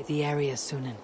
investigate the area, Sunan.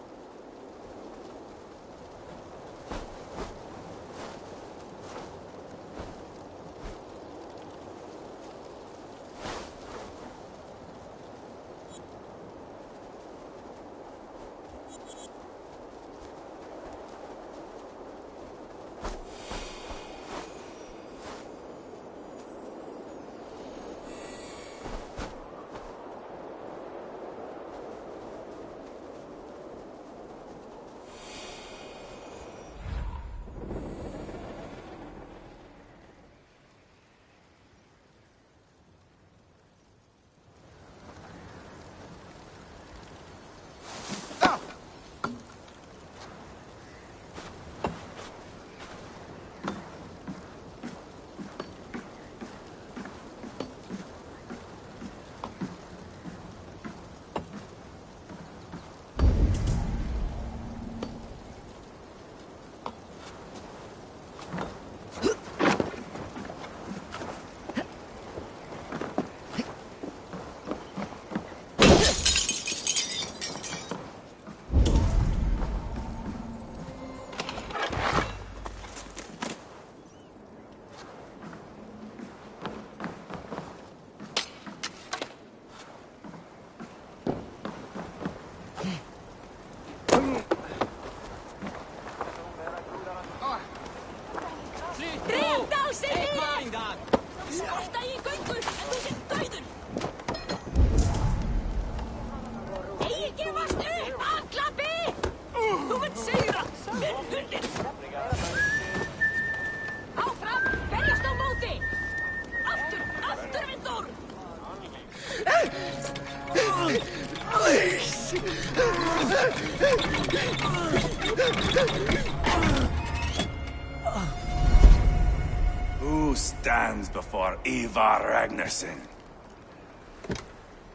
Who stands before Ivar Ragnarsson?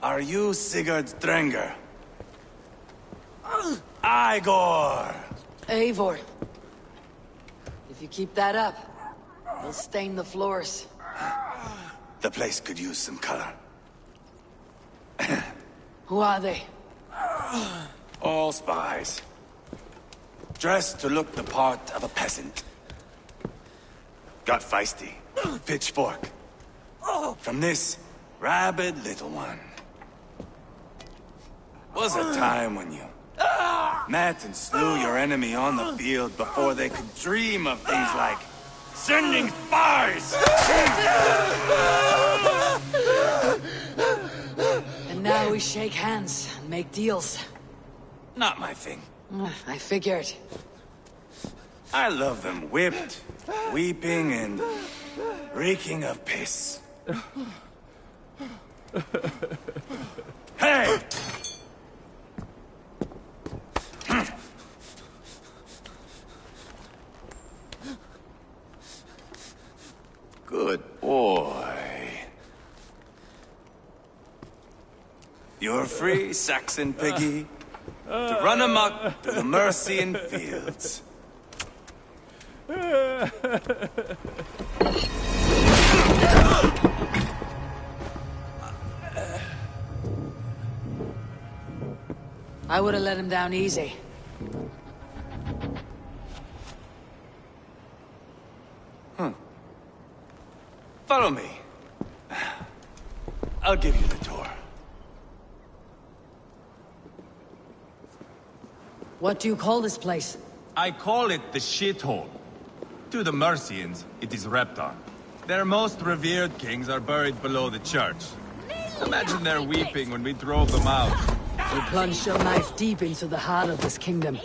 Are you Sigurd Drenger? Igor! Eivor. If you keep that up, they'll stain the floors. The place could use some color. Who are they? All spies. Dressed to look the part of a peasant. Got feisty. Pitchfork. From this rabid little one. Was a time when you met and slew your enemy on the field before they could dream of things like sending spies! And now we shake hands and make deals. Not my thing. I figured. I love them whipped, weeping, and reeking of piss. Hey! Good boy. You're free, Saxon piggy, to run amok through the Mercian fields. I would have let him down easy. Follow me. I'll give you the tour. What do you call this place? I call it the shithole. To the Mercians, it is Reptar. Their most revered kings are buried below the church. Imagine their weeping when we drove them out. You plunged your knife deep into the heart of this kingdom.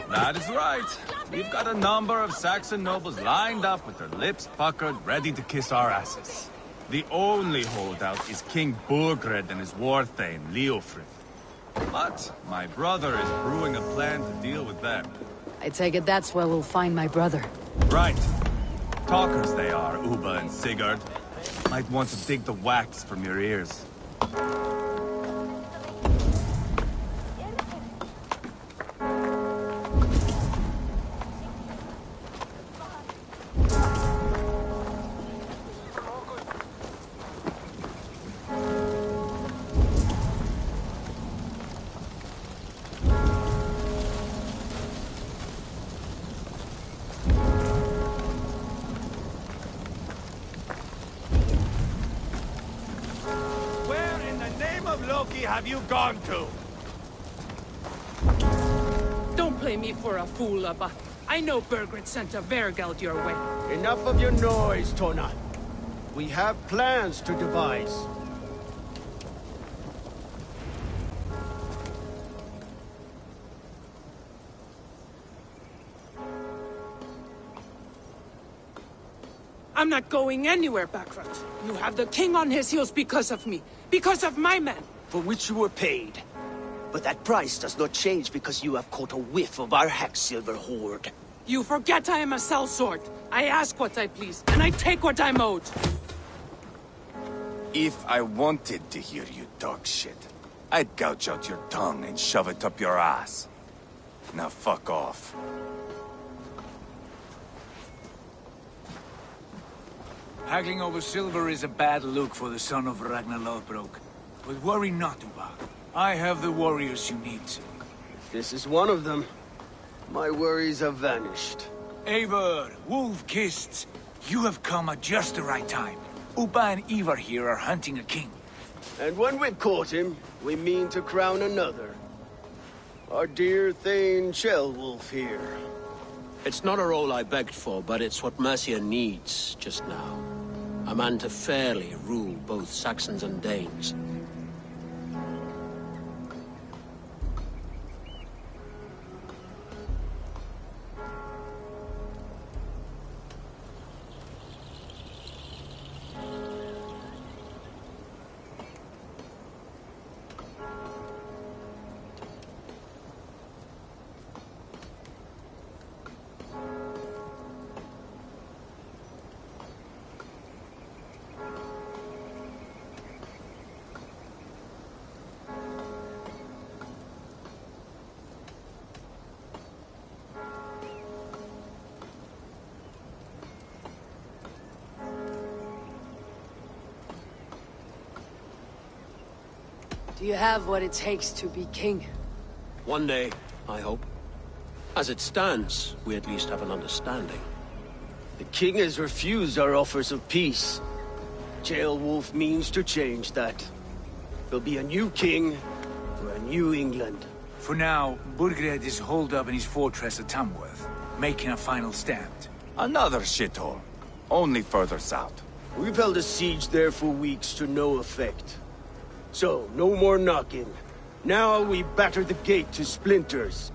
That is right. We've got a number of Saxon nobles lined up with their lips puckered, ready to kiss our asses. The only holdout is King Burgred and his war thane, Leofrith. But my brother is brewing a plan to deal with them. I take it that's where we'll find my brother. Right. Talkers they are, Uba and Sigurd. Might want to dig the wax from your ears. Loki have you gone to? Don't play me for a fool, Abba. I know Bergred sent a Vergeld your way. Enough of your noise, Tona. We have plans to devise. I'm not going anywhere, Backrot. You have the king on his heels because of me. Because of my men. For which you were paid. But that price does not change because you have caught a whiff of our Hacksilver hoard. You forget I am a sellsword. I ask what I please, and I take what I'm owed. If I wanted to hear you talk shit, I'd gouge out your tongue and shove it up your ass. Now fuck off. Haggling over silver is a bad look for the son of Ragnar Lothbrok. But worry not, Uba. I have the warriors you need. If this is one of them, my worries have vanished. Eivor, Wolf-Kissed, you have come at just the right time. Uba and Ivar here are hunting a king. And when we've caught him, we mean to crown another. Our dear Thane Ceolwulf here. It's not a role I begged for, but it's what Mercia needs just now. A man to fairly rule both Saxons and Danes. Do you have what it takes to be king? One day, I hope. As it stands, we at least have an understanding. The king has refused our offers of peace. Ceolwulf means to change that. There'll be a new king for a new England. For now, Burgred is holed up in his fortress at Tamworth, making a final stand. Another shithole. Only further south. We've held a siege there for weeks to no effect. So, no more knocking. Now we batter the gate to splinters.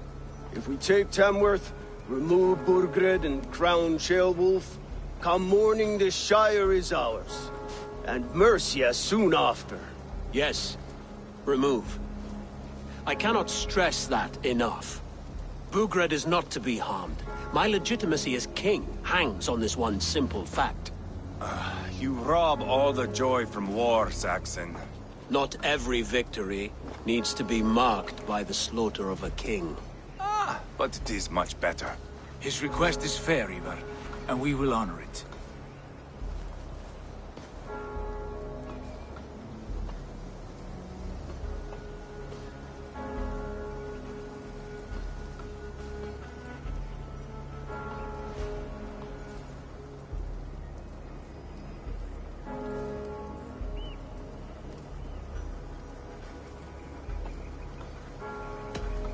If we take Tamworth, remove Burgred and crown Ceolwulf, come morning the Shire is ours. And Mercia soon after. Yes, remove. I cannot stress that enough. Burgred is not to be harmed. My legitimacy as king hangs on this one simple fact. You rob all the joy from war, Saxon. Not every victory needs to be marked by the slaughter of a king. But it is much better. His request is fair, Ivar, and we will honor it.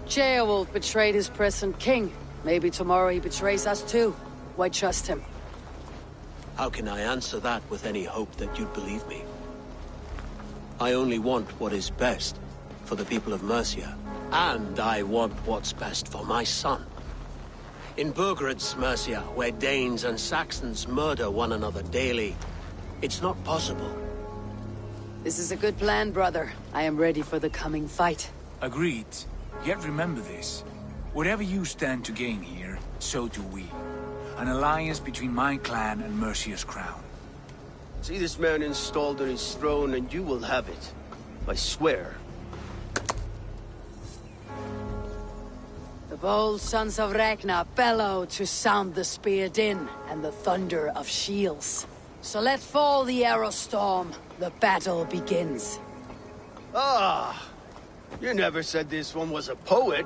Ceolwulf betrayed his present king. Maybe tomorrow he betrays us too. Why trust him? How can I answer that with any hope that you'd believe me? I only want what is best for the people of Mercia. And I want what's best for my son. In Burgred's Mercia, where Danes and Saxons murder one another daily, it's not possible. This is a good plan, brother. I am ready for the coming fight. Agreed. Yet remember this. Whatever you stand to gain here, so do we. An alliance between my clan and Mercia's crown. See this man installed on his throne and you will have it. I swear. The bold sons of Ragnar bellow to sound the spear din and the thunder of shields. So let fall the arrow storm. The battle begins. Ah! You never said this one was a poet.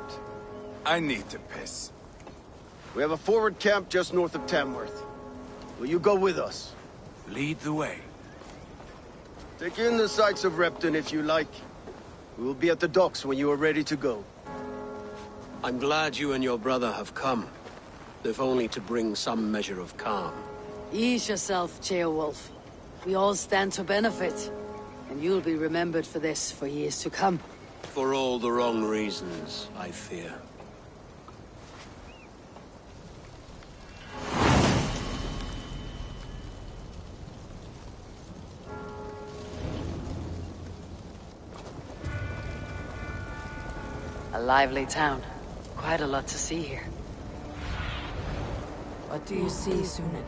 I need to piss. We have a forward camp just north of Tamworth. Will you go with us? Lead the way. Take in the sights of Repton if you like. We will be at the docks when you are ready to go. I'm glad you and your brother have come, if only to bring some measure of calm. Ease yourself, Ceolwulf. We all stand to benefit, and you'll be remembered for this for years to come. For all the wrong reasons, I fear. A lively town. Quite a lot to see here. What do you see, Sunan?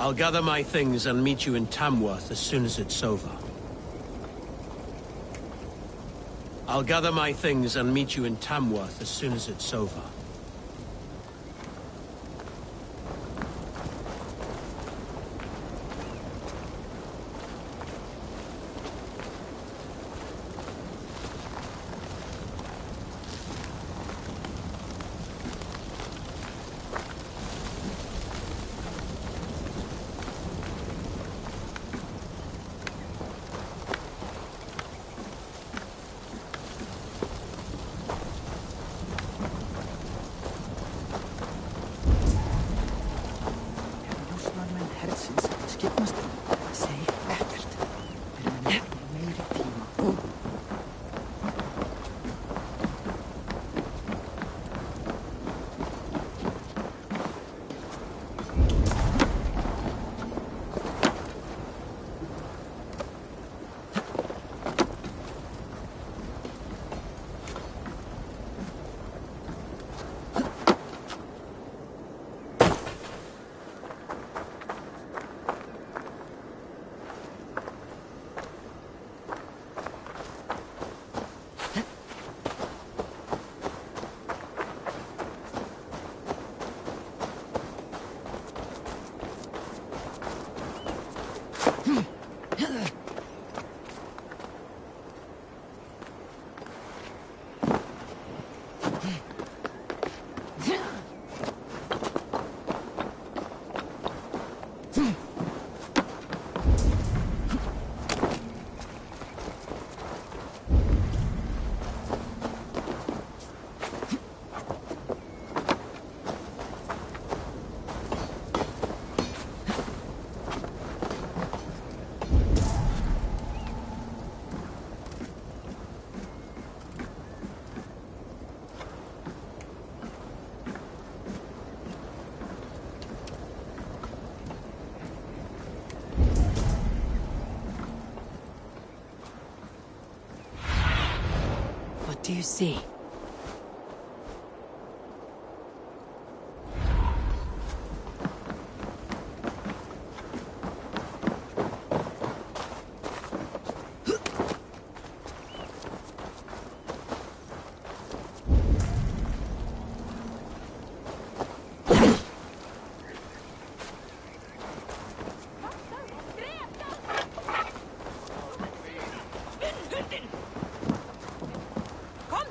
I'll gather my things and meet you in Tamworth as soon as it's over. I'll gather my things and meet you in Tamworth as soon as it's over. do you see? Come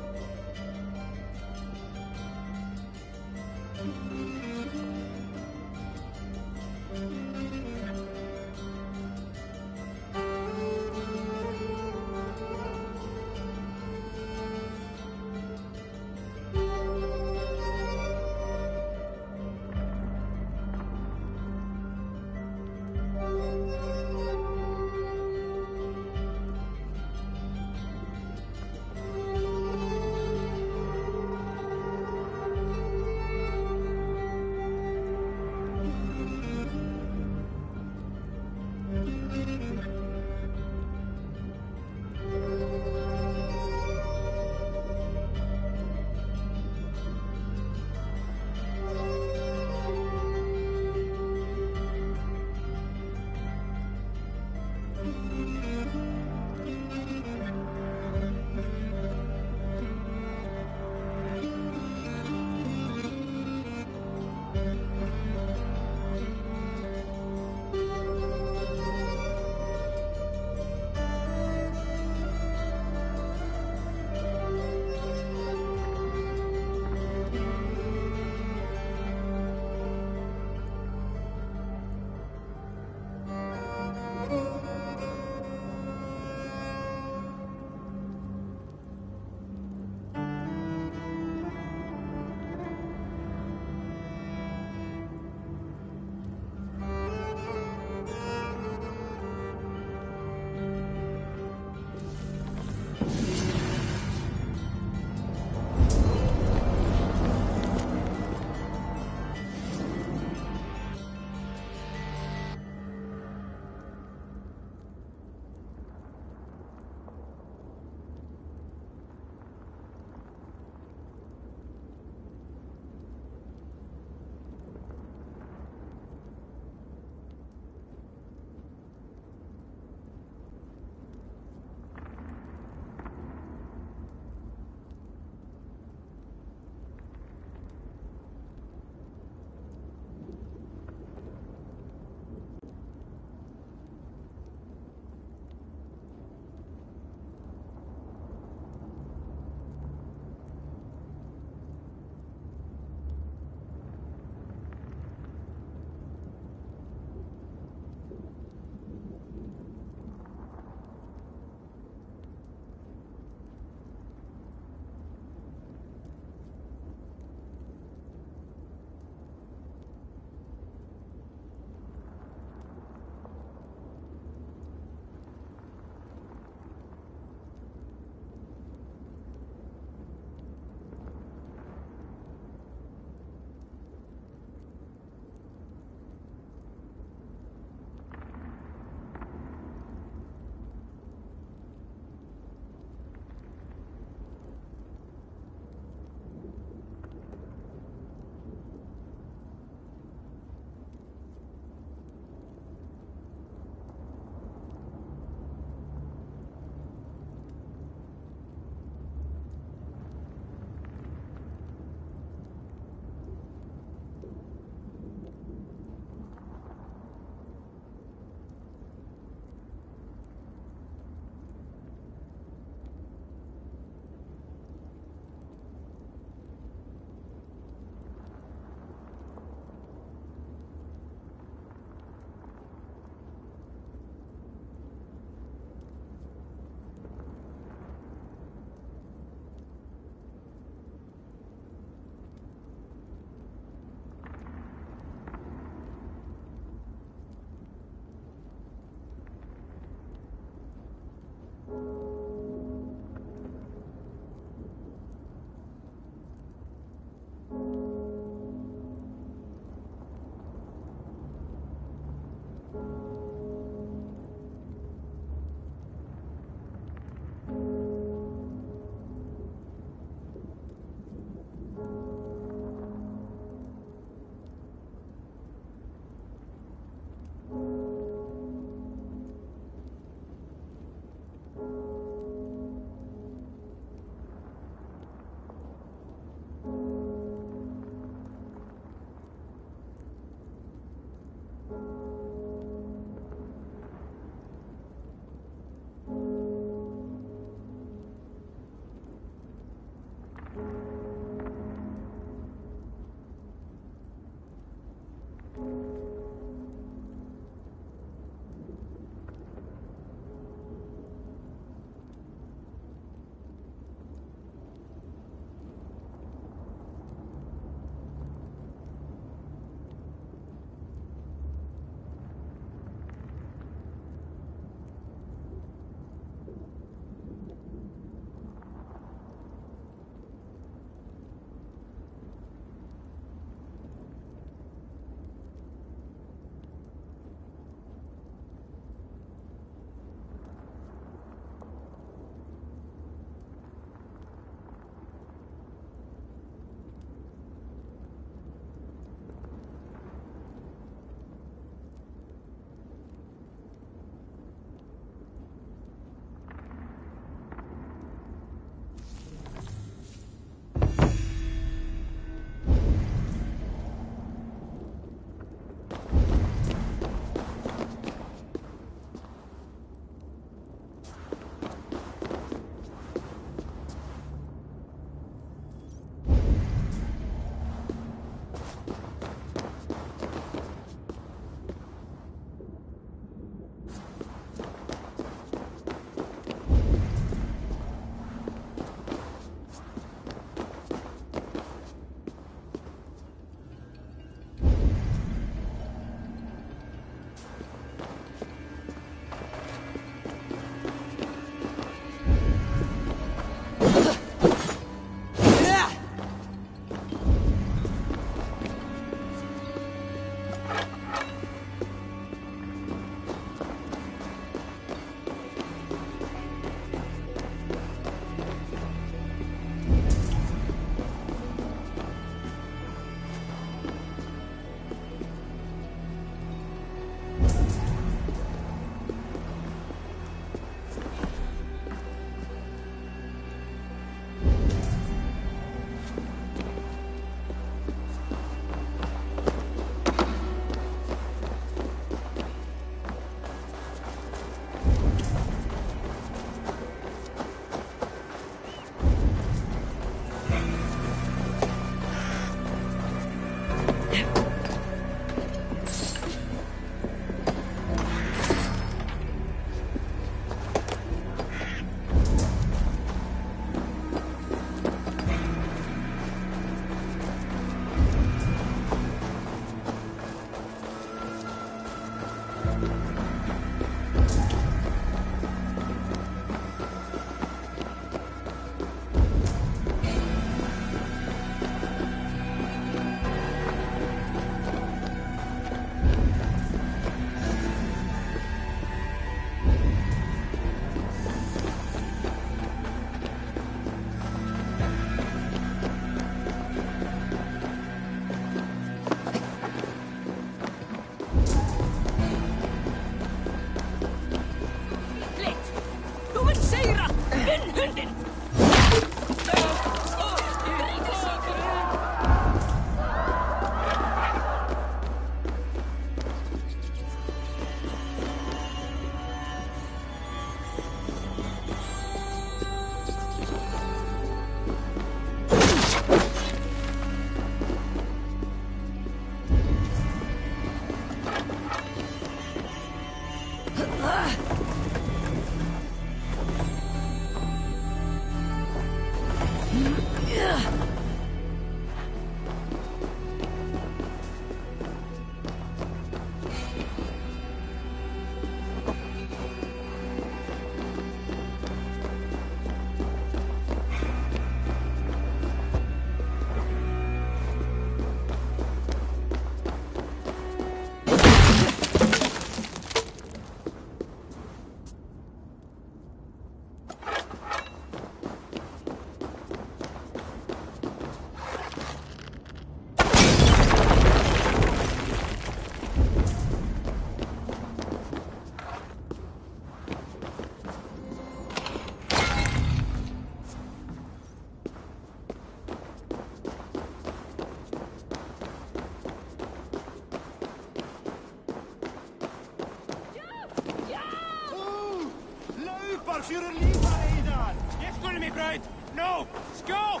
No! Skål!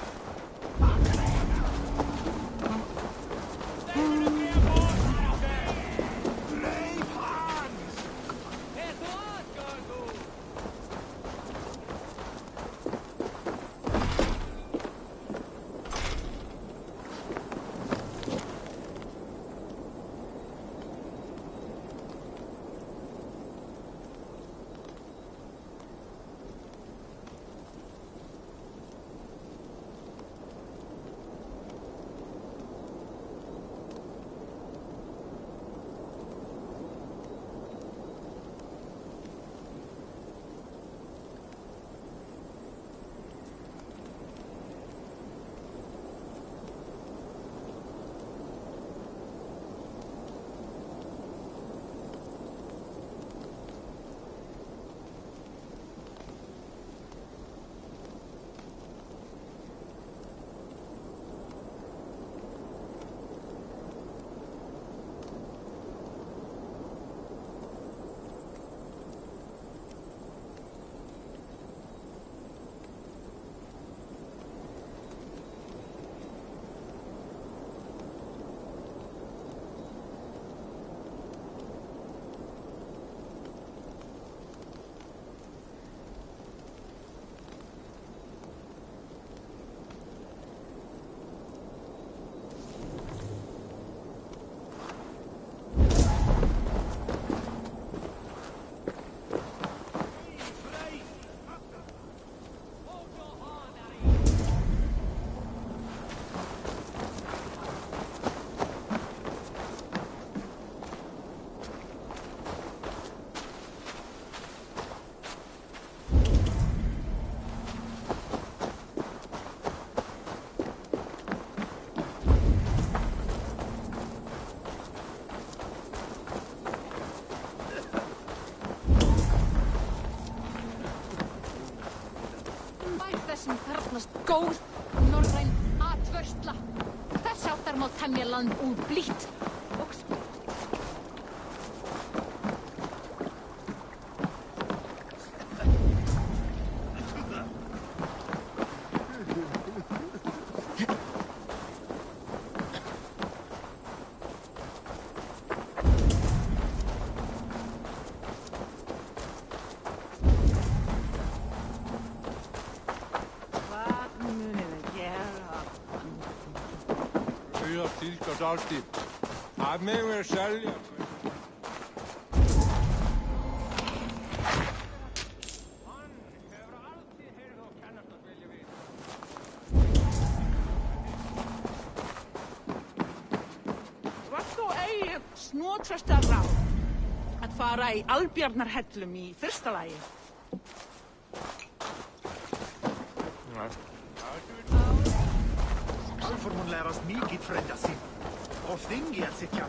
góð norræn atvörsla. Þess áttar má temja land úr blítt og alltid. Að mig verið selja. Var þó eigi snottrasta ráð að fara í Albjarnarhellum í fyrsta lagi. Alfor mun lærast mikið frænda sín. Og þingi að sitja.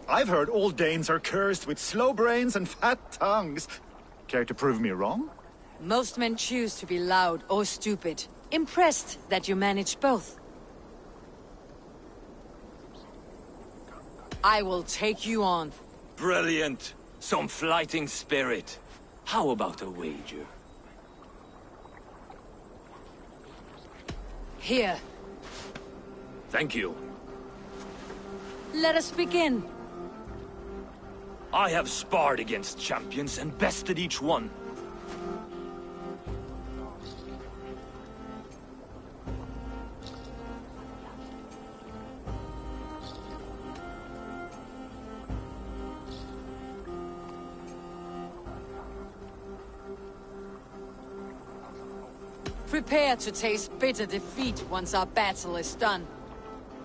I've heard all Danes are cursed with slow brains and fat tongues. Care to prove me wrong? Most men choose to be loud or stupid. Impressed that you managed both. I will take you on. Brilliant. Some fighting spirit. How about a wager? Here. Thank you. Let us begin. I have sparred against champions and bested each one. Prepare to taste bitter defeat once our battle is done.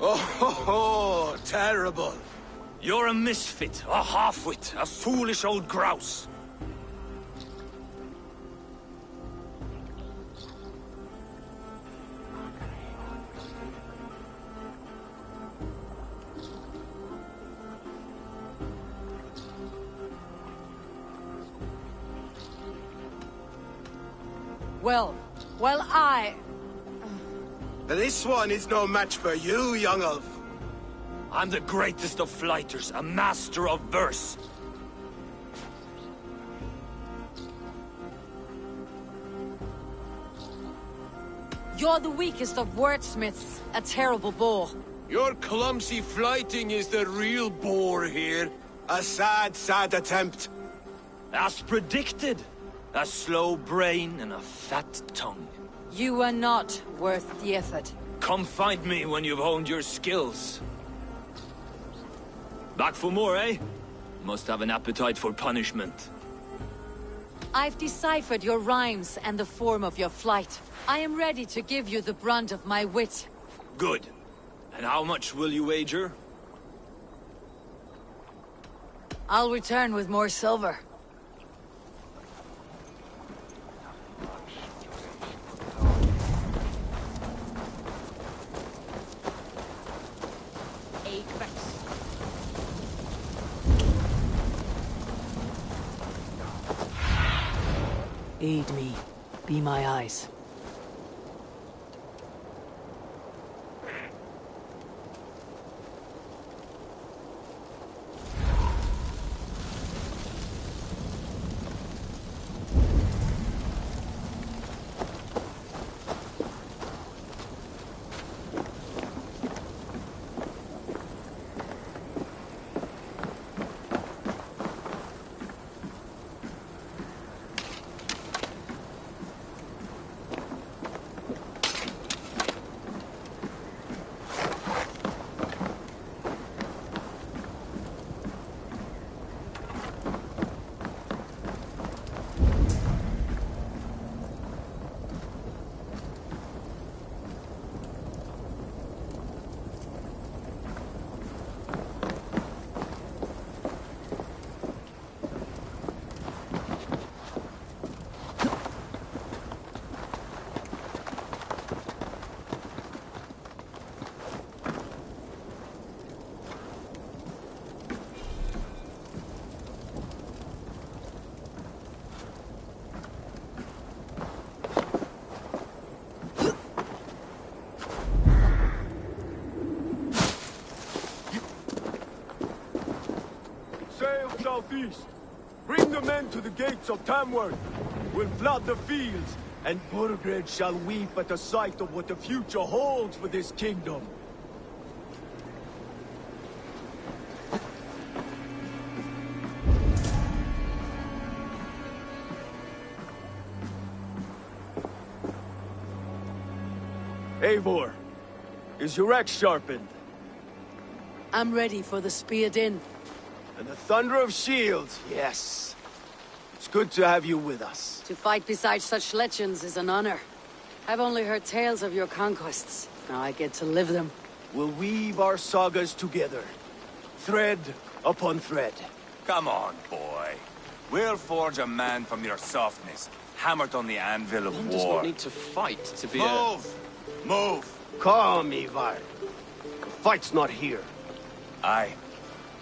Oh, terrible. You're a misfit, a half-wit, a foolish old grouse. Well, This one is no match for you, young elf. I'm the greatest of flighters, a master of verse. You're the weakest of wordsmiths, a terrible bore. Your clumsy flighting is the real bore here. A sad, sad attempt. As predicted. A slow brain and a fat tongue. You are not worth the effort. Come find me when you've honed your skills. Back for more, eh? Must have an appetite for punishment. I've deciphered your rhymes and the form of your flight. I am ready to give you the brunt of my wit. Good. And how much will you wager? I'll return with more silver. Aid me. Be my eyes. southeast. Bring the men to the gates of Tamworth. We'll flood the fields, and Burgred shall weep at the sight of what the future holds for this kingdom. Eivor, is your axe sharpened? I'm ready for the spear din. And the thunder of shields, yes. It's good to have you with us. To fight beside such legends is an honor. I've only heard tales of your conquests. Now I get to live them. We'll weave our sagas together. Thread upon thread. Come on, boy. We'll forge a man from your softness, hammered on the anvil of One war. does not need to fight to be Move! Move! Calm, Ivar. The fight's not here. Aye.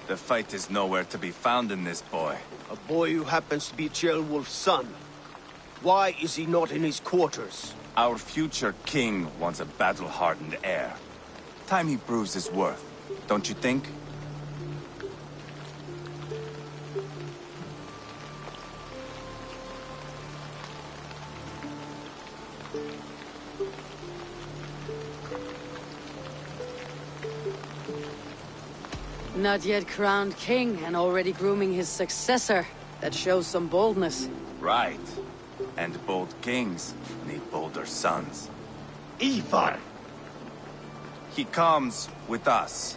The fight is nowhere to be found in this boy. A boy who happens to be Ceolwulf's son. Why is he not in his quarters? Our future king wants a battle-hardened heir. Time he proves his worth, don't you think? Not yet crowned king and already grooming his successor. That shows some boldness. Right. And bold kings need bolder sons. Ivar! He comes with us.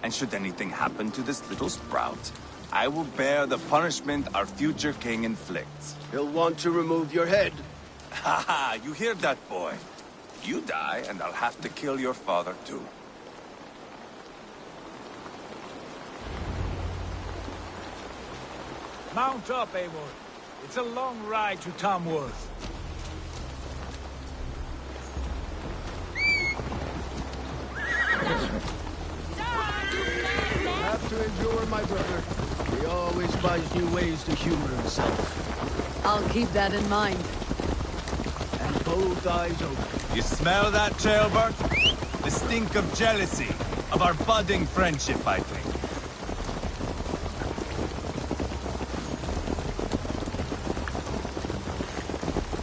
And should anything happen to this little sprout, I will bear the punishment our future king inflicts. He'll want to remove your head. Ha ha! You hear that, boy? You die, and I'll have to kill your father, too. Mount up, Eivor. It's a long ride to Tamworth. Have to endure, my brother. He always finds new ways to humor himself. I'll keep that in mind. And both eyes open. You smell that, Ceolbert? The stink of jealousy, of our budding friendship, I think.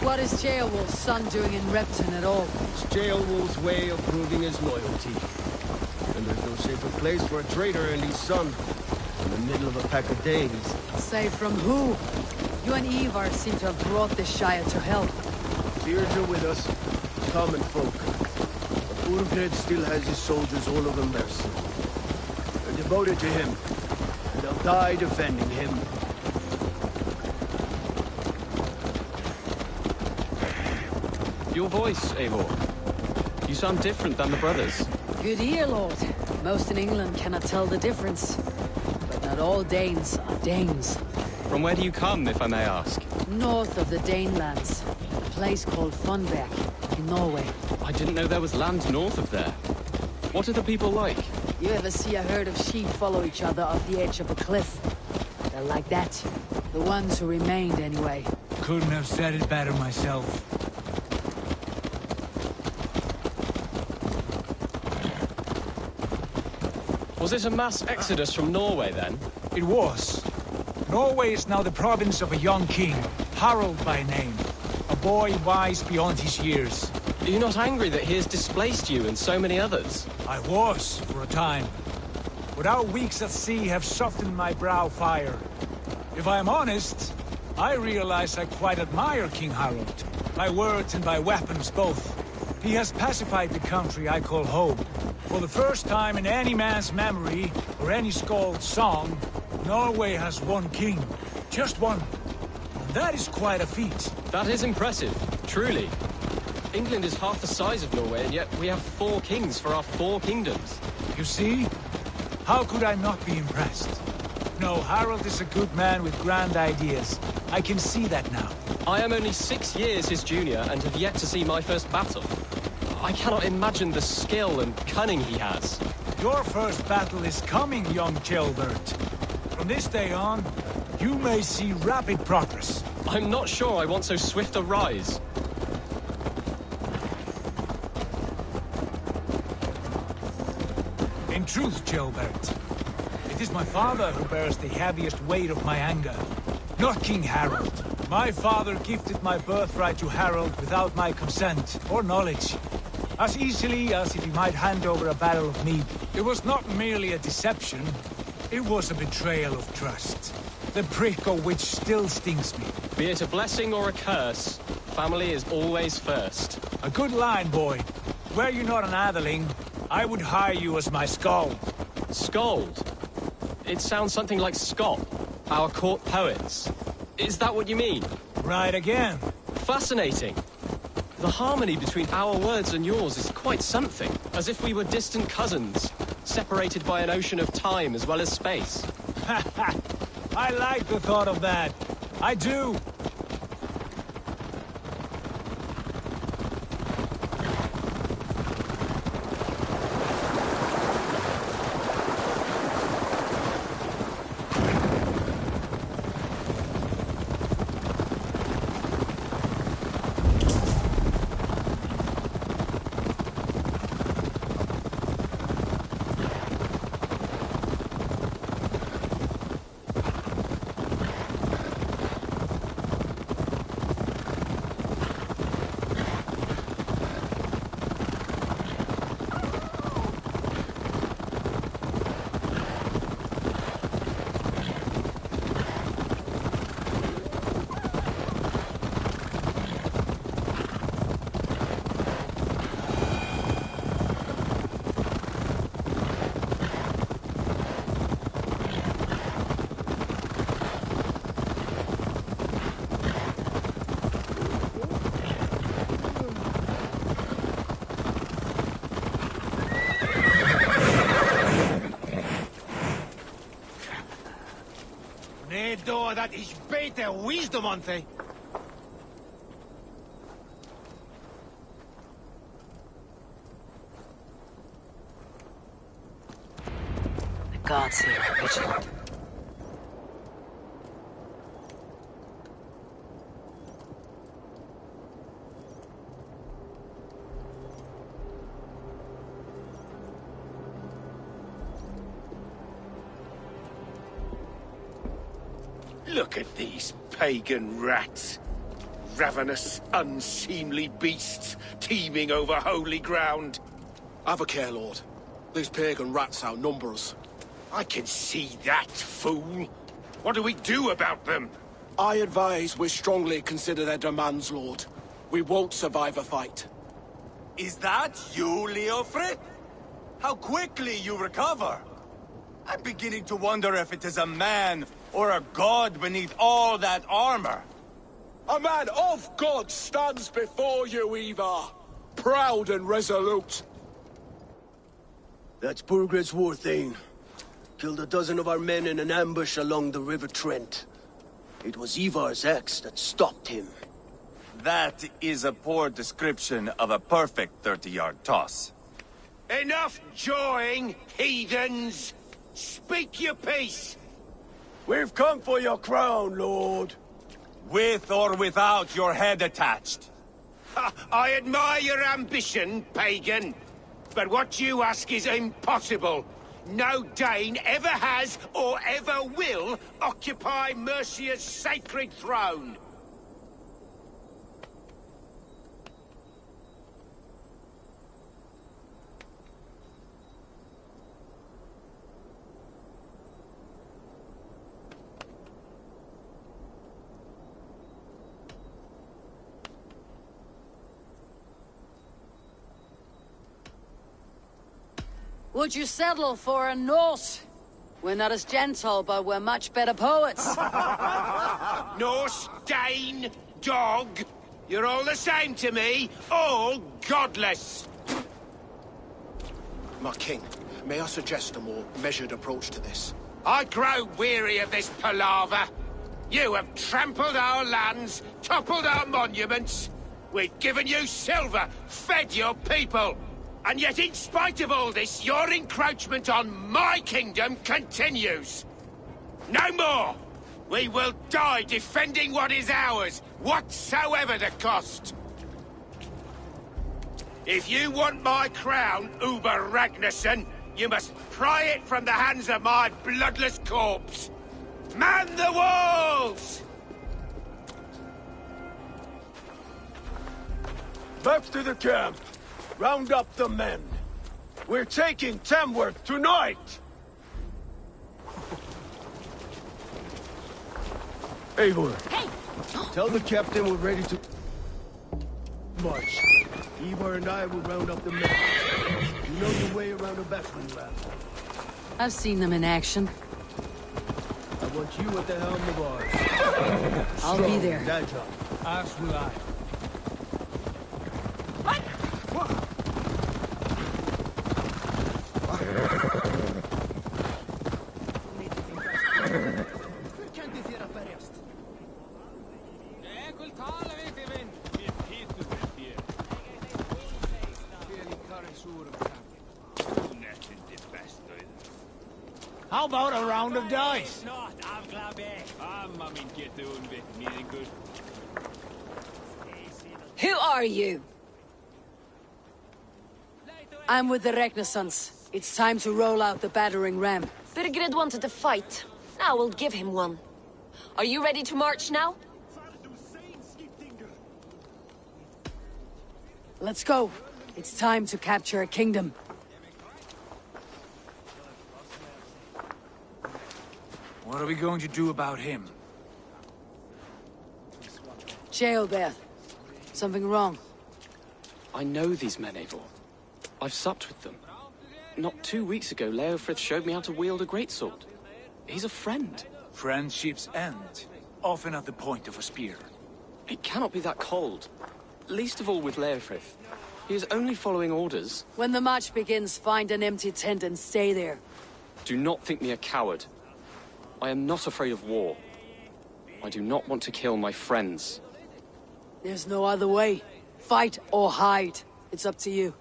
What is Ceolwulf's son doing in Repton at all? It's Ceolwulf's way of proving his loyalty. And there's no safer place for a traitor and his son. In the middle of a pack of Danes. Save from who? You and Ivar seem to have brought this Shire to hell. Fears are with us, common folk. But Burgred still has his soldiers all over Mercia. They're devoted to him, and they'll die defending him. Your voice, Eivor. You sound different than the brothers. Good ear, Lord. Most in England cannot tell the difference. But not all Danes are Danes. From where do you come, if I may ask? North of the Danelands. A place called Funberg, in Norway. I didn't know there was land north of there. What are the people like? You ever see a herd of sheep follow each other off the edge of a cliff? They're like that. The ones who remained, anyway. Couldn't have said it better myself. Was it a mass exodus from Norway, then? It was. Norway is now the province of a young king, Harald by name. A boy wise beyond his years. Are you not angry that he has displaced you and so many others? I was, for a time. But our weeks at sea have softened my brow fire. If I am honest, I realize I quite admire King Harald. By words and by weapons both. He has pacified the country I call home. For the first time in any man's memory, or any skald's song, Norway has one king. Just one. That is quite a feat. That is impressive, truly. England is half the size of Norway, and yet we have 4 kings for our 4 kingdoms. You see? How could I not be impressed? No, Harald is a good man with grand ideas. I can see that now. I am only 6 years his junior, and have yet to see my first battle. I cannot imagine the skill and cunning he has. Your first battle is coming, young Ceolbert. From this day on, you may see rapid progress. I'm not sure I want so swift a rise. In truth, Ceolbert, it It is my father who bears the heaviest weight of my anger, not King Harold. My father gifted my birthright to Harold without my consent or knowledge, as easily as if he might hand over a barrel of mead. It was not merely a deception, it was a betrayal of trust. The prick of which still stings me. Be it a blessing or a curse, family is always first. A good line, boy. Were you not an atheling, I would hire you as my skald. Skald? It sounds something like Scott, our court poets. Is that what you mean? Right again. Fascinating. The harmony between our words and yours is quite something. As if we were distant cousins, separated by an ocean of time as well as space. I like the thought of that. I do. Dat is beter wisdom on thee. The gods here are vigilant. Look at these pagan rats. Ravenous, unseemly beasts teeming over holy ground. Have a care, Lord. These pagan rats outnumber us. I can see that, fool. What do we do about them? I advise we strongly consider their demands, Lord. We won't survive a fight. Is that you, Leofrid? How quickly you recover! I'm beginning to wonder if it is a man or a god beneath all that armor. A man of God stands before you, Ivar. Proud and resolute. That's Burgred's Warthane. Killed a dozen of our men in an ambush along the River Trent. It was Ivar's axe that stopped him. That is a poor description of a perfect 30-yard toss. Enough jawing, heathens! Speak your piece! We've come for your crown, Lord. With or without your head attached. I admire your ambition, pagan. But what you ask is impossible. No Dane ever has or ever will occupy Mercia's sacred throne. Would you settle for a Norse? We're not as gentle, but we're much better poets. Norse, Dane, dog. You're all the same to me. All godless. My king, may I suggest a more measured approach to this? I grow weary of this palaver. You have trampled our lands, toppled our monuments. We've given you silver, fed your people. And yet, in spite of all this, your encroachment on my kingdom continues. No more! We will die defending what is ours, whatsoever the cost. If you want my crown, Uber Ragnarsson, You must pry it from the hands of my bloodless corpse! Man the walls! Back to the camp. Round up the men. We're taking Tamworth tonight! Eivor. Hey! Tell the captain we're ready to march. Eivor and I will round up the men. You know your way around a battering ram. I've seen them in action. I want you at the helm of ours. I'll be there. And agile. As will I. How about a round of dice? Who are you? I'm with the Renaissance. It's time to roll out the battering ram. Birgred wanted to fight. Now we'll give him one. Are you ready to march now? Let's go. It's time to capture a kingdom. What are we going to do about him? Jail there. Something wrong. I know these men, Eivor. I've supped with them. Not 2 weeks ago, Leofrith showed me how to wield a greatsword. He's a friend. Friendships end, often at the point of a spear. It cannot be that cold. Least of all with Leofrith. He is only following orders. When the march begins, find an empty tent and stay there. Do not think me a coward. I am not afraid of war. I do not want to kill my friends. There's no other way. Fight or hide. It's up to you.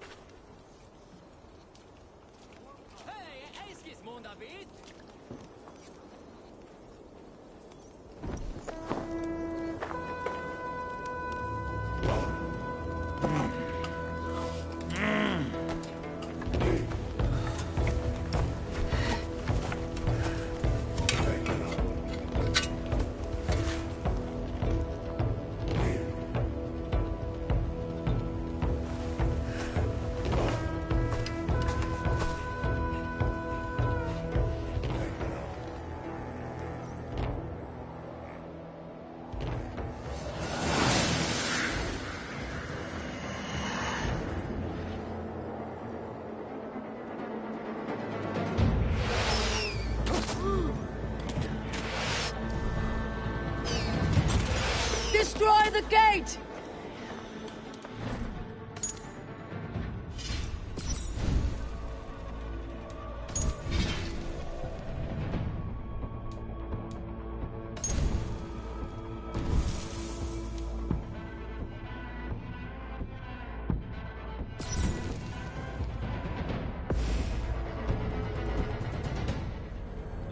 Destroy the gate!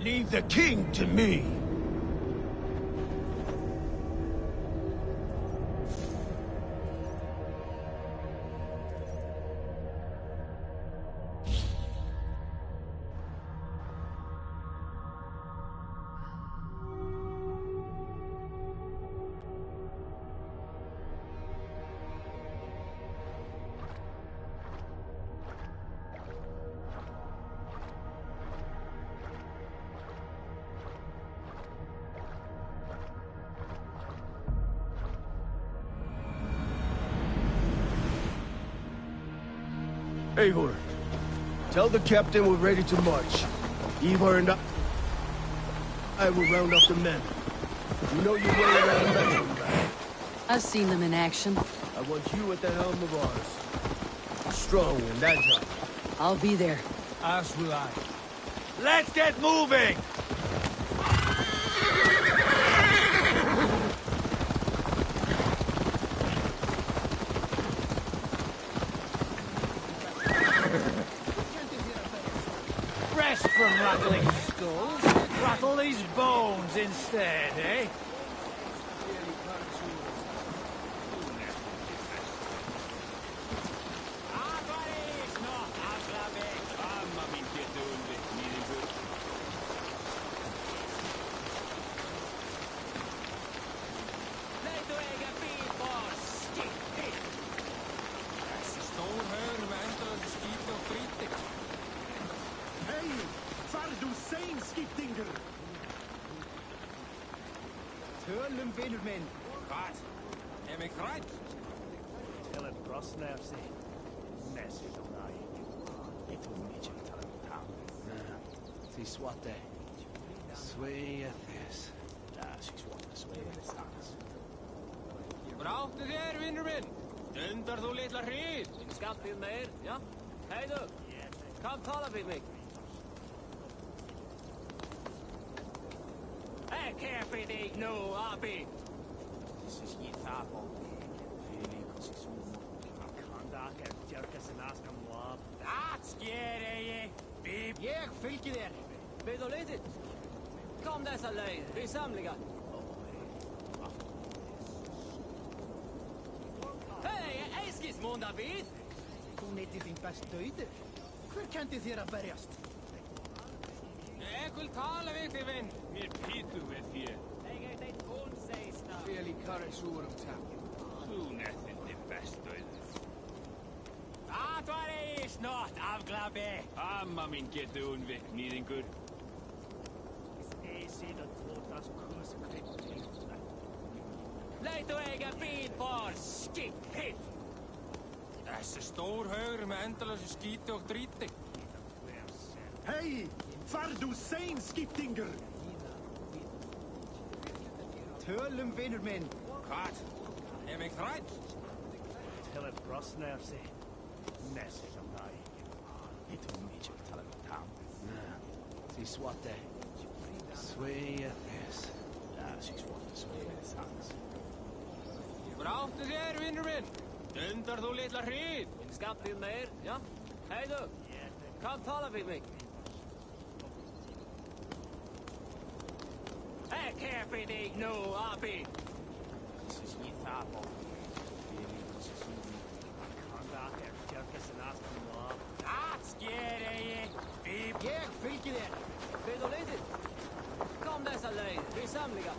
Leave the king to me! Eivor, tell the captain we're ready to march. Eivor and I will round up the men. You know your way around a battering ram. I've seen them in action. I want you at the helm of ours. Strong and agile. I'll be there. As will I. Let's get moving! Rest from rattling skulls. Rattle these bones instead, eh? Tölum vinur minn. Hvað? Mig hrætt? Til að brosna af sig. Nessi þá næg. Ég tog mikið að tala tam. Því svarte. Sveia þess. Því svarte sveia þess hans. Bráttu þér, vinnur minn! Stundar þú litla hríð! Skattið meir, ja? Hei du! Kom tala vid mig! Keffi dig nu, Abi! Það sker eigi! Bíp! Ég fylgi þér! Við og litet! Kom dessa leið, vi samliga! Hei, eiskis David! Þú neytir þín best dauður. Hver kendi þér að berjast? Ég vil tala við þig, vinn! Mér pítu við þér. Fel í karri súrum takk. Þú nettir þig best dauður. Það var eigi snott, afglabi! Amma mín getur unnvitt, nýðingur. Leit og eiga bíl for skitt hitt! Þessi stór haugur með endalösu skíti og dríti. Hei! Far du sein, skiptingur! Tölum vinur minn. Hvað? Mig hrætt? Til að brosna af sig. Nessi þá næg. Ég tog mikið að tala tam. Því svarte. Sveia þess. Því svarte sveia þess hans. Bráttu þér, vinnur minn! Stundar þú litla hríð! Skattið meir, ja? Hei du! Kom tala vid mig! Keffi dig nu, Abi! Það sker eigi! Bíp! Ég fylgi þér! Við og litet! Kom dessa leið, vi samliga!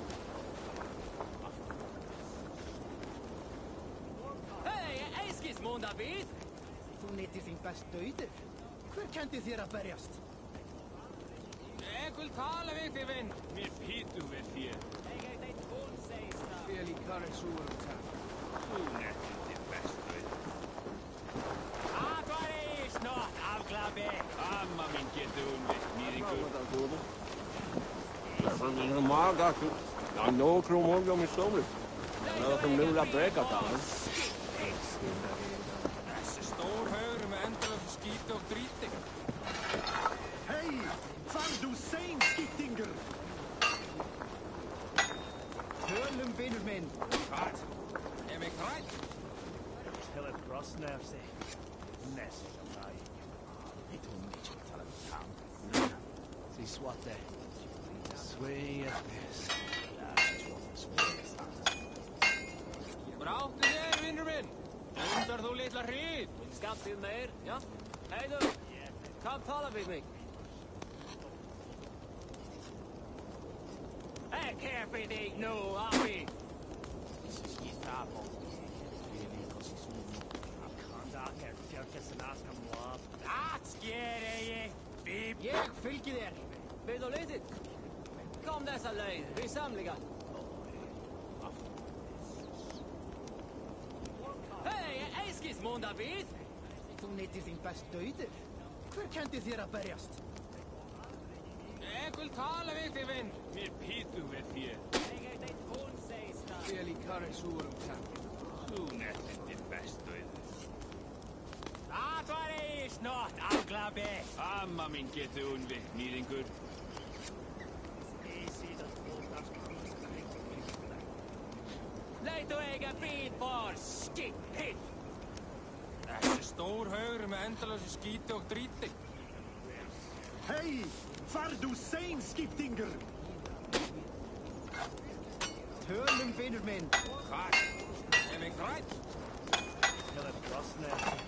Hei, eiskis David! Þú neytir þín best dauður. Hver kendi þér að berjast? Ég vil tala við þig, vinn! Mér pítu við þér. Fel í karri súrum takk. Þú nettir þig best dauður. Það var eigi snott, afglabi! Amma mín getur unnvitt, nýðingur. Van in een maag, I know Chrome on my stomach. Another from New La Breca down. Þessi stór haugur með endalösu skíti og dríti. Hei! Far du sein, skiptingur! Tölum vinur minn. Hvað? Mig hrætt? Til að brosna af sig. Nessi þá næg. Ég tog mikið að tala tam. Því svarte. Sveia þess. Því svarte sveia þess hans. Bráttu þér, vinnur minn! Stundar þú litla hríð! Skattið meir, ja? Hei du! Kom tala vid mig! Keffi dig nu, Abi! Það sker eigi! Bíp! Ég fylgi þér! Við og litet! Kom dessa leið, vi samliga! Hei, eiskis David! Þú neytir þín best dauður. Hver kendi þér að berjast? Ég vil tala við þig, vinn! Mér pítu við þér. Fel í karri súrum takk. Þú nettir þig best dauður. Það var eigi snott, afglabi! Amma mín getur unnvitt, nýðingur. Leit og eiga bíl for skitt hitt! Þessi stór haugur með endalösu skíti og dríti. Hei! Far du sein, skiptingur! Tölum vinur minn. Hvað? Mig hrætt? Til að brosna af sig.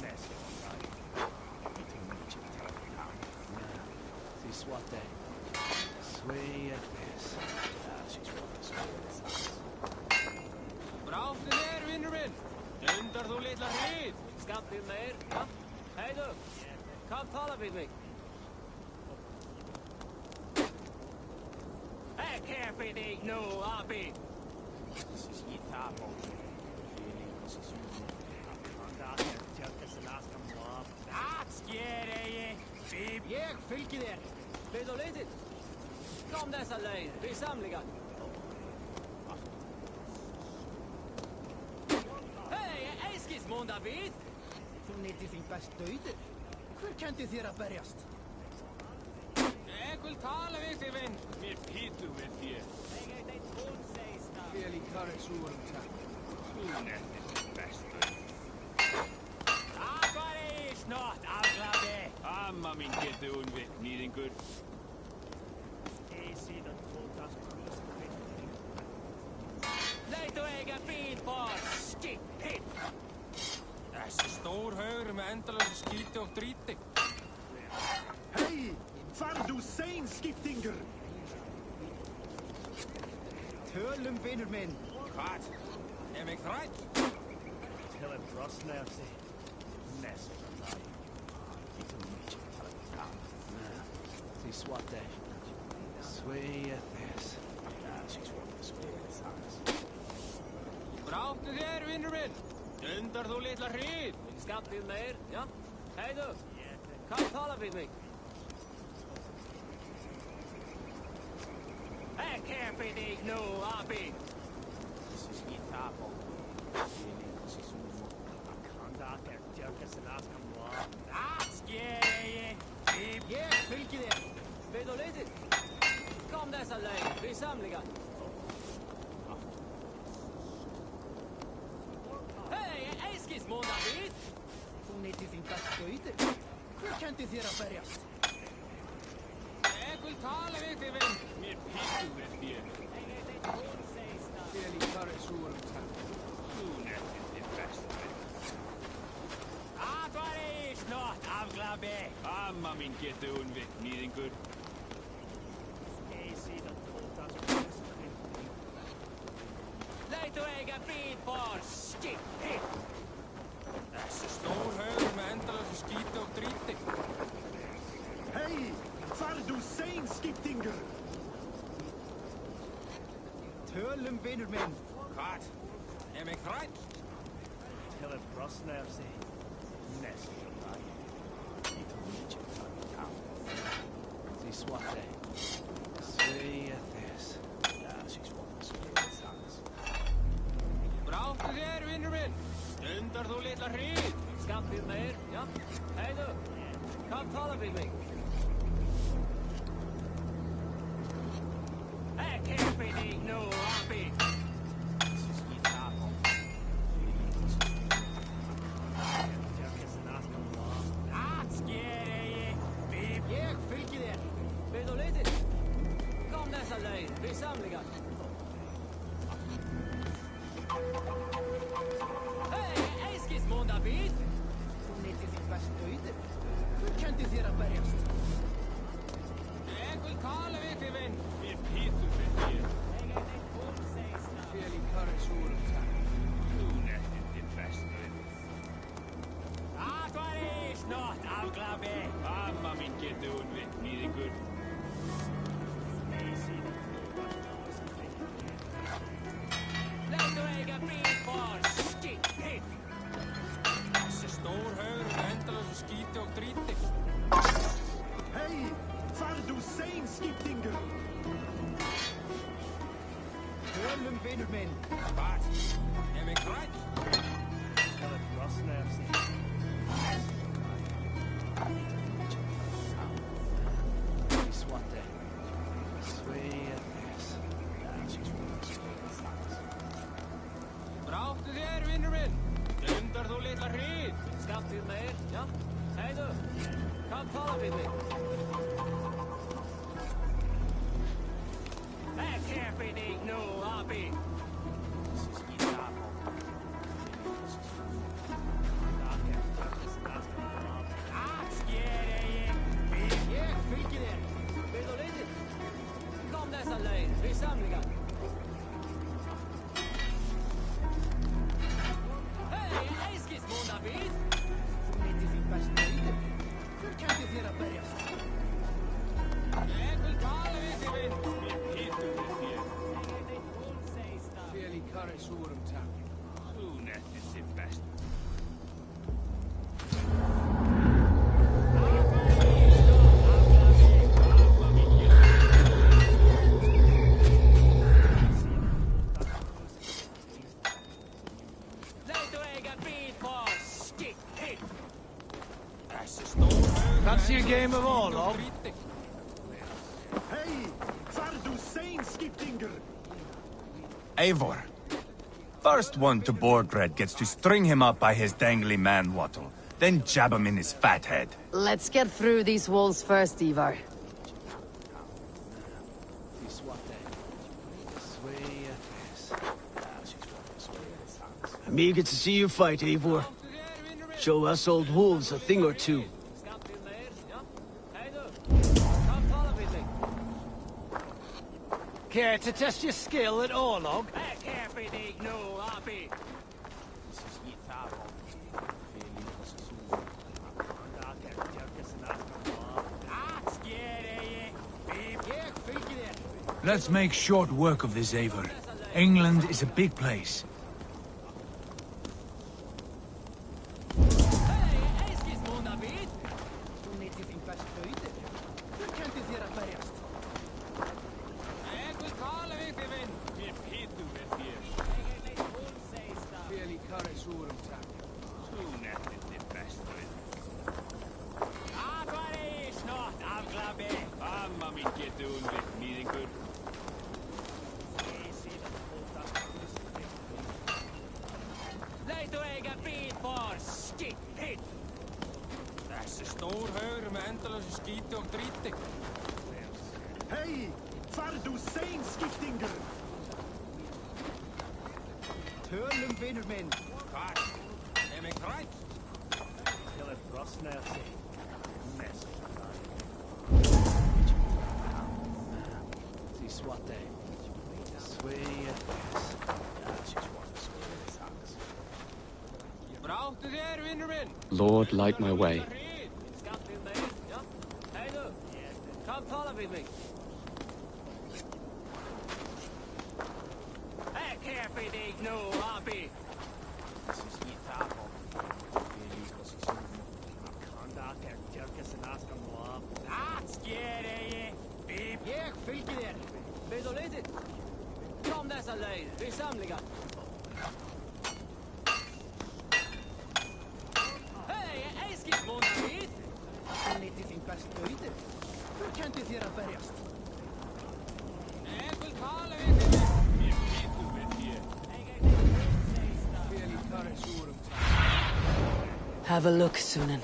Nessi þá næg. Ég tog mikið að tala tam. Því svarte. Sveia þess. Því svarte sveia þess hans. Bráttu þér, vinnur minn! Stundar þú litla hríð! Skattið meir, ja? Hei du! Kom tala vid mig! Kepidi, no, Abi. Dat skjer jeg. Jeg fylker der. Vet du litt? Kom dessa leir, vi samliga. Hei, eiskis mån David. Þú neytir þín best dauður. Hver kendi þér að berjast? Jeg vil tale ved til venn. Med pitu ved þér. Jeg eitt hónseista. Feli karets úrum takk. Hún eftir bestu. Það var ég snart afglaði. Amma mín getur unvitt nýðingur. Ég síðan tókast hvístur. Leit og eiga bíl bort. Skip hit. Þessi stór haugur með endalösa skíti og dríti. Hei! Fardu sein, skiptingur! Tölum, vinur minn. Hvað? Mig þrætt? Til að brosna af sig. Næst að það. Þú mikið tala um það. Því svarte. Sveia þess. Bráttu þér, vinnur minn. Dundar þú litla hrýð. Skampið meir, ja? Hei du. Kom tala við mig. Hei, keppi þig nú, Abi. Dat skjer jeg. Jeg fylker det. Vet du litt? Kom dessa leir, vi samliga. Hei, eiskis mån David. Þú neytir þín best dauður. Hver kendi þér að berjast? Jeg vil tale ved til venn. Med pitu ved þér. Jeg eitt hónseista. Feli karets úrum takk. Hún eftir bestu. Það var ég snart afglaði. Amma mín getur unvitt nýðingur. Ég síðan tókast hvístur. Leit og eiga bíl bort. Skip hit. Þessi stór haugur með endalösa skíti og dríti. Hei! Fardu sein, skiptingur! Tölum, vinur minn. Hvað? Mig þrætt? Til að brosna af sig. Næst að það. Þú mikið tala um það. Því svarte. Sveia þess. Bráttu þér, vinnur minn. Dundar þú litla hrýð. Skampið meir, ja? Hei du. Kom tala við mig. Hei, keppi þig nú, Abi. Dat skjer jeg. Jeg fylker det. Vet du litt? Kom dessa leir, vi samliga. Hei, eiskis mån David. Þú neytir þín best dauður. Hver kendi þér að berjast? Jeg vil tale ved til venn. Med pitu ved þér. Jeg eitt hónseista. Feli karets úrum takk. Hún eftir bestu. Það var ég snart afglaði. Amma mín getur unvitt nýðingur. Leit og eiga bíl bort. Skip hit. Þessi stór haugur með endalösa skíti og dríti. Hei! Fardu sein, skiptingur! Tölum, vinur minn. Hvað? Mig þrætt? Til að brosna af sig. Því svarte. Sveia þess. Bráttu þér, vinnur minn. Dundar þú litla hrýð. Skampið meir, ja? Hei du. Kom tala við mig. Hei, keppi þig nú, Abi. Dat skjer jeg. Jeg fylker det. Vet du litt? Kom dessa leir, vi samliga. Hei, eiskis mån David. Þú neytir þín best dauður. Hver kendi þér að berjast? Jeg vil tale ved til venn. Med pitu ved þér. suurem tack. Soon as this is best. Fancy a game of Orlog? Hey, Fardu Sain Skiptinger! Eivor. First one to Borgred gets to string him up by his dangly man-wattle, then jab him in his fat head. Let's get through these walls first, Ivar. I'm eager to see you fight, Eivor. Show us old wolves a thing or two. Care to test your skill at Orlog? Let's make short work of this, Eivor. England is a big place. Hey, Fardu Sain Skiptinger! Turnum vinnermin. Emigrait. Hille frostnerse. Mess. Sie swatte. Sway. Braucht u der, Winterman? Lord, light my way. Come follow with me. Hey, careful, dig no, Abby. Jeg fylker der. Vil du lytte? Kom dessa løgn, vi samlinger. Hei, jeg skal småne vidt. En litt i sin beste høyde. Hvor kjente dere å bergast? Jeg vil tale med deg. Vi vet du vet her. Feli kare suurum. Have a look, Sunan.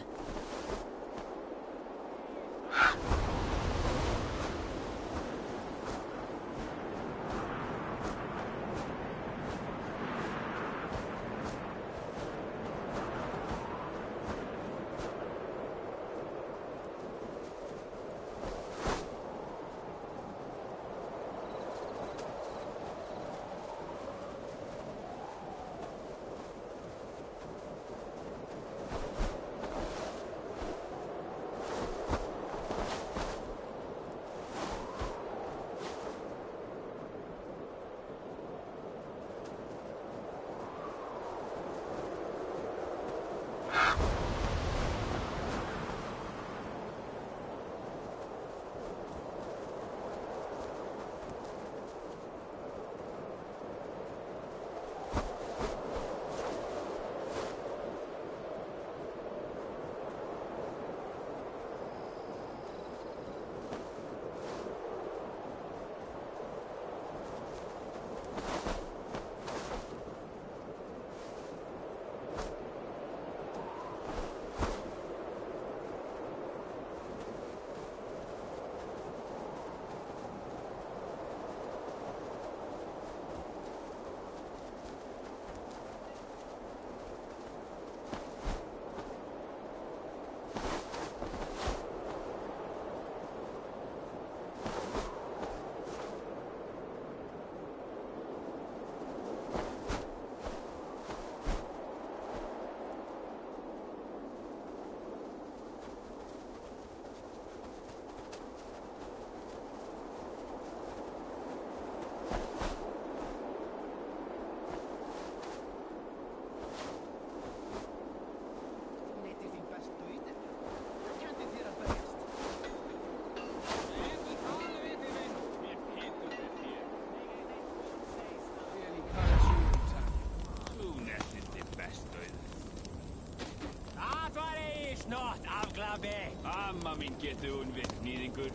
get doing with needing good.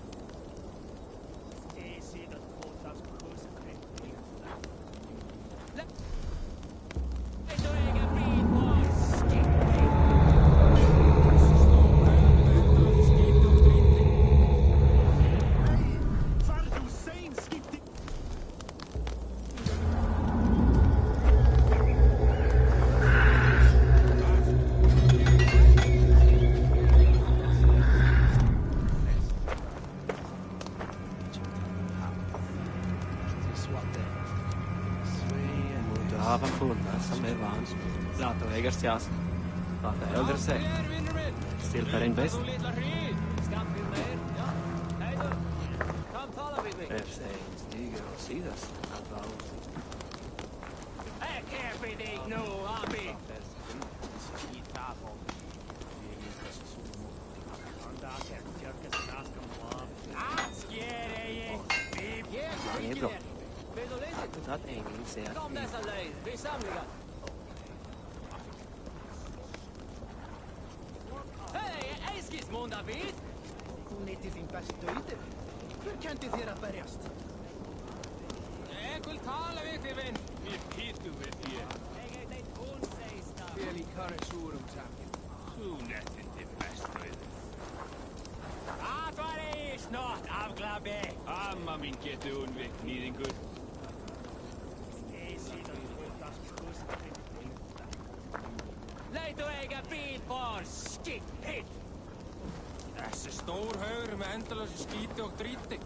Still best.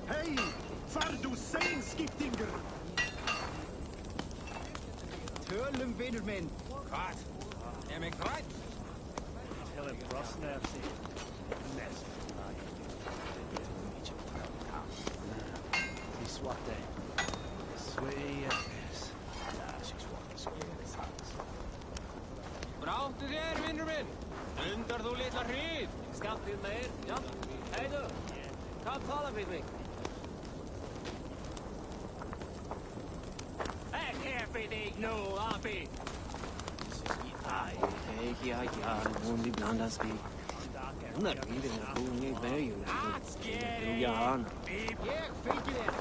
Hej! Far du sein, skiptinger! Tölum, vinur minn. Hvað? Mig grætt? Til brosna af sig. Næst. Því svarte. Svei af þess. Bráttu þér, vinnur minn! Undar þú litla hríð! Skampið meir, ja. Hej du! Kom tala við mig. Ek her fyrir þig nú, Abi! Hon ibland har vi. Hon är inte en kung i bergen. Jeg fylgir þér!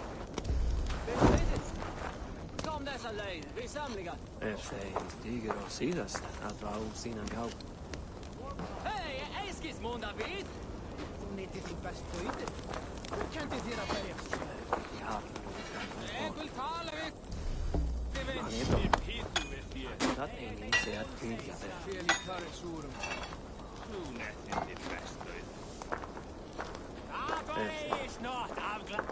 Kom dessa leið, við samlingar! Þeir stiger og síðast að dra úr sína gá. Hei, eskis mun David! Þú nýtti þín best bøyde. Þú kendi þér að berjast. Ja. Jeg vil tala við þig, vinn! Han är bra. Dat är inte att skilja sig. Fel i karresurum. Du nätt inte bäst ut. Aber är snart avglad.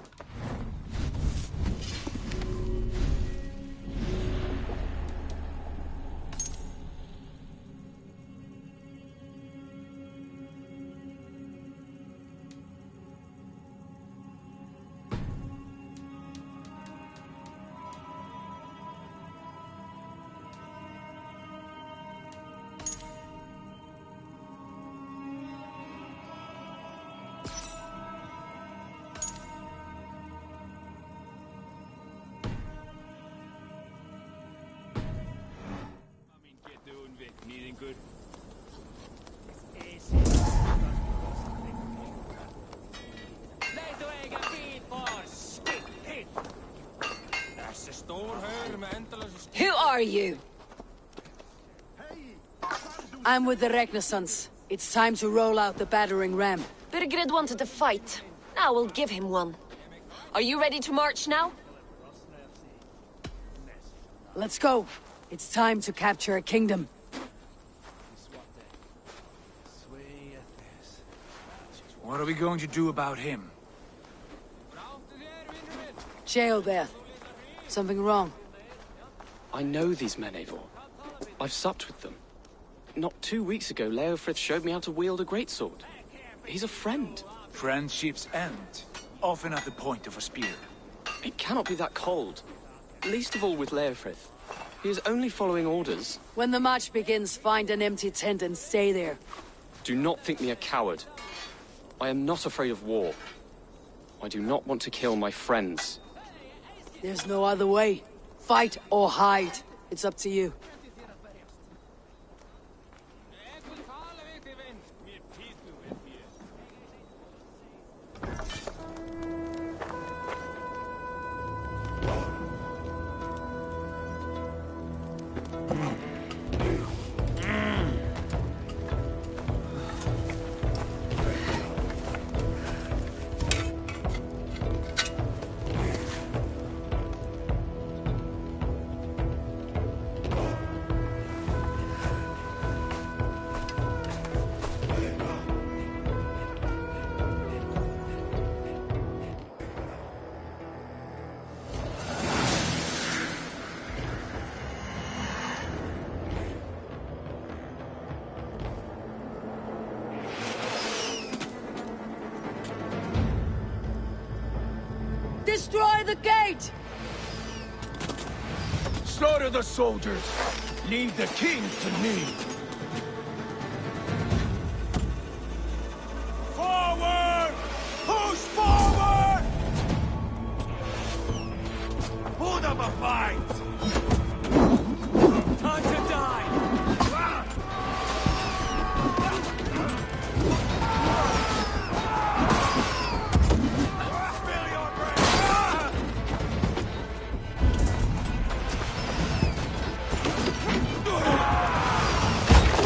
Needing good. Leid du egen bil for skit! Dessa stor hör med endelösa... Who are you? I'm with the Renaissance. It's time to roll out the battering ram. Birgrid wanted to fight. Now we'll give him one. Are you ready to march now? Let's go. It's time to capture a kingdom. What are we going to do about him? Jail there. Something wrong? I know these men, Eivor. I've supped with them. Not 2 weeks ago, Leofrith showed me how to wield a greatsword. He's a friend. Friendships end, often at the point of a spear. It cannot be that cold. Least of all with Leofrith. He is only following orders. When the march begins, find an empty tent and stay there. Do not think me a coward. I am not afraid of war. I do not want to kill my friends. There's no other way. Fight or hide. It's up to you. Destroy the gate! Slaughter the soldiers! Leave the king to me! Forward! Push forward! Put up a fight! Time to die!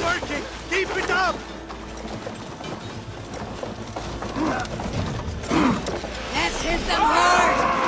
Working! Keep it up! Let's hit them hard!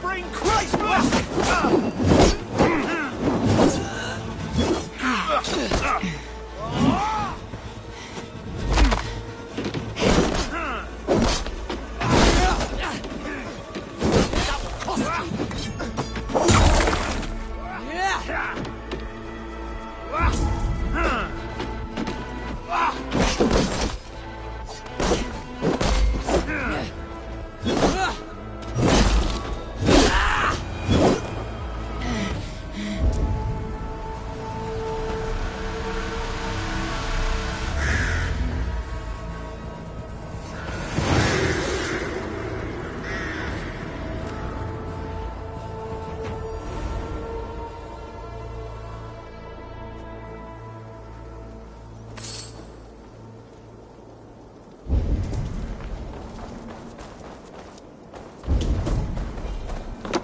bring Christ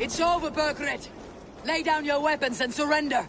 It's over, Burgred. Lay down your weapons and surrender.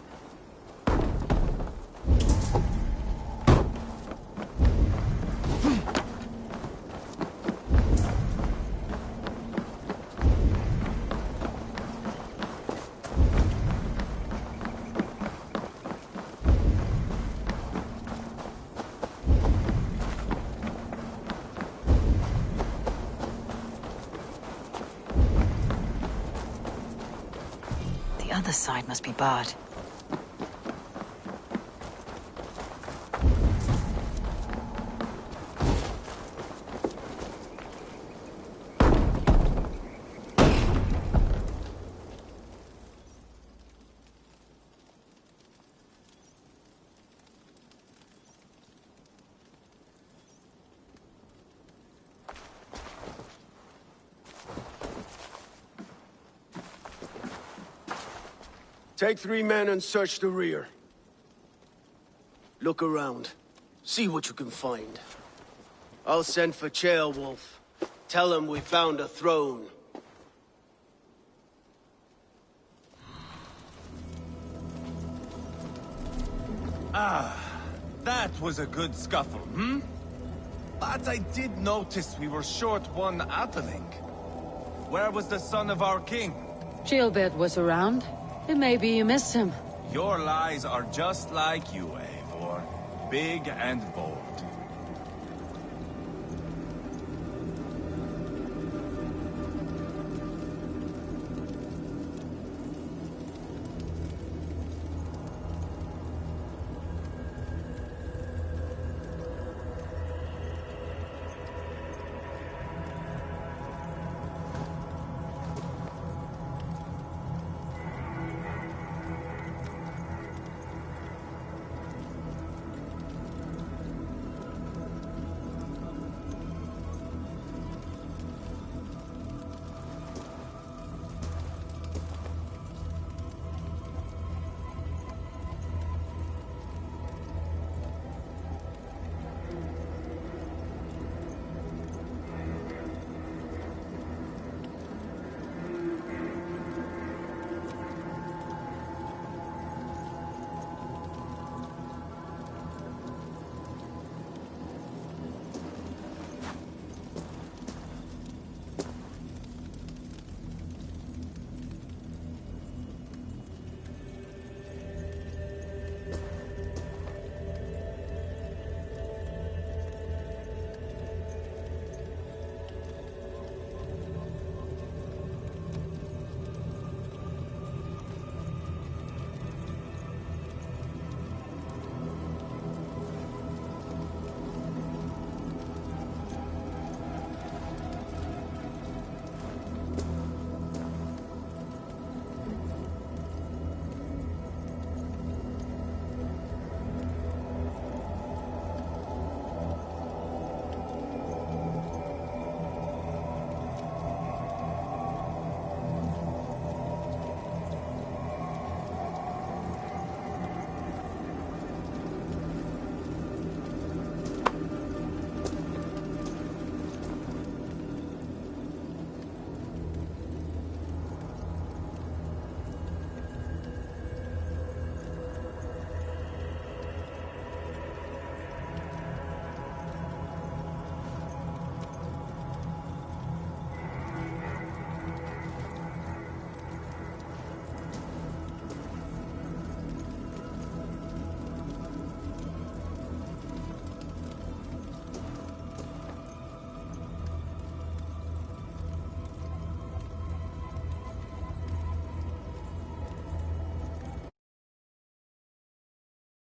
The other side must be barred. Take 3 men and search the rear. Look around. See what you can find. I'll send for Ceolwulf. Tell him we found a throne. Ah, that was a good scuffle, hmm? But I did notice we were short one Atheling. Where was the son of our king? Gilbert was around. It may be you missed him. Your lies are just like you, Eivor. Big and bold.